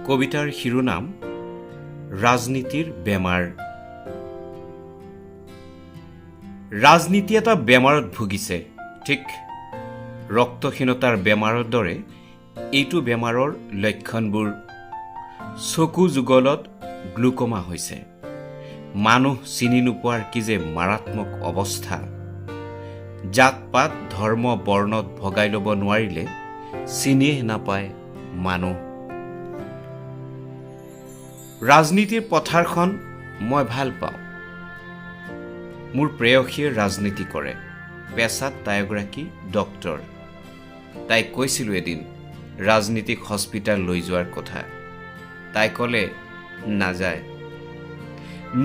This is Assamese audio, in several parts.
কবিতাৰ শিৰোনাম ৰাজনীতিৰ বেমাৰ। ৰাজনীতি এটা বেমাৰত ভুগিছে, ঠিক ৰক্তহীনতাৰ বেমাৰৰ দৰে এইটো বেমাৰৰ লক্ষণবোৰ। চকু যুগলত গ্লুকমা হৈছে। মানুহ চিনি নোপোৱাৰ কি যে মাৰাত্মক অৱস্থা। জাত পাত ধৰ্ম বৰ্ণত ভগাই ল'ব নোৱাৰিলে চিনিয়ে নাপায় মানুহ। ৰাজনীতিৰ পথাৰখন মই ভাল পাওঁ। মোৰ প্ৰেয়সীয়ে ৰাজনীতি কৰে। পেছাত তাই এগৰাকী ডক্তৰ। তাইক কৈছিলোঁ এদিন ৰাজনীতিক হস্পিটাল লৈ যোৱাৰ কথা। তাই ক'লে নাযায়।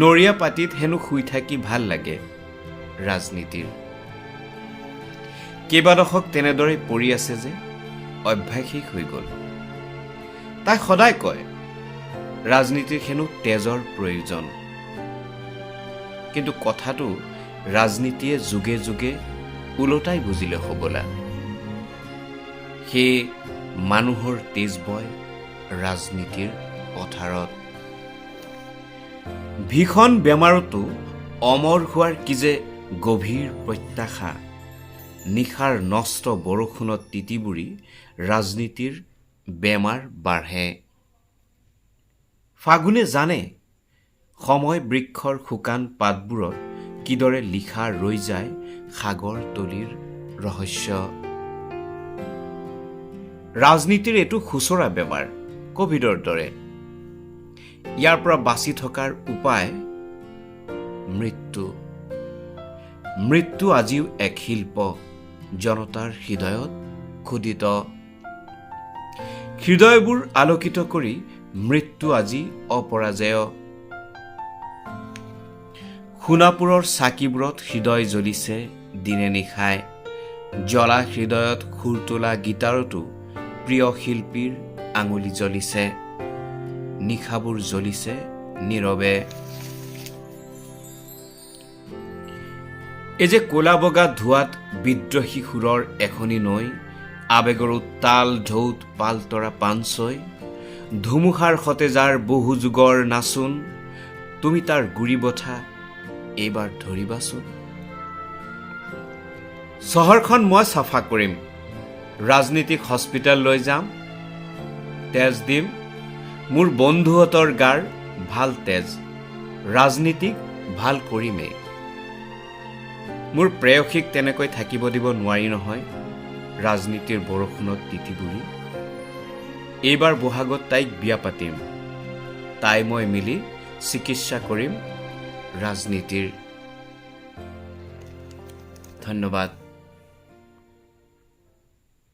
নৰিয়া পাতিত হেনো শুই থাকি ভাল লাগে ৰাজনীতিৰ। কেইবাদশক তেনেদৰে পৰি আছে যে অভ্যাসিক হৈ গ'ল। তাই সদায় কয় ৰাজনীতিৰ হেনো তেজৰ প্ৰয়োজন। কিন্তু কথাটো ৰাজনীতিয়ে যুগে যুগে ওলোটাই বুজিলে হ'বলা। সেই মানুহৰ তেজ বয় ৰাজনীতিৰ পথাৰত। ভীষণ বেমাৰতো অমৰ হোৱাৰ কি যে গভীৰ প্ৰত্যাশা। নিশাৰ নষ্ট বৰষুণত তিতিবুৰি ৰাজনীতিৰ বেমাৰ বাঢ়ে। ফাগুনে জানে সময় বৃক্ষৰ শুকান পাতবোৰত কিদৰে লিখা ৰৈ যায় সাগৰ তলিৰ ৰহস্য। ৰাজনীতিৰ এইটো খুচৰা বেমাৰ, কভিডৰ দৰে। ইয়াৰ পৰা বাচি থকাৰ উপায় মৃত্যু। মৃত্যু আজিও এক শিল্প, জনতাৰ হৃদয়ত খোদিত। হৃদয়বোৰ আলোকিত কৰি মৃত্যু আজি অপৰাজেয়। সোণাপুৰৰ চাকিবোৰত হৃদয় জ্বলিছে দিনে নিশাই। জ্বলা হৃদয়ত সুৰ তোলা গীটাৰতো প্ৰিয় শিল্পীৰ আঙুলি জ্বলিছে। নিশাবোৰ জ্বলিছে নীৰৱে। এই যে ক'লা বগা ধোঁৱাত বিদ্ৰোহী সুৰৰ এখনি নৈ, আবেগৰ উত্তাল ঢৌত পালতৰা পাঞ্চৈ, ধুমুহাৰ সতেজাৰ বহু যুগৰ নাচোন, তুমি তাৰ গুৰি বঠা এইবাৰ ধৰিবাচোন। চহৰখন মই চাফা কৰিম, ৰাজনীতিক হস্পিটাল লৈ যাম, তেজ দিম, মোৰ বন্ধুহঁতৰ গাৰ ভাল তেজ, ৰাজনীতিক ভাল কৰিমেই। মোৰ প্ৰেয়সীক তেনেকৈ থাকিব দিব নোৱাৰি নহয় ৰাজনীতিৰ বৰষুণত তিতিবুৰি। এইবাৰ বহাগত তাইক বিয়া পাতিম, তাই মই মিলি চিকিৎসা কৰিম ৰাজনীতিৰ। ধন্যবাদ।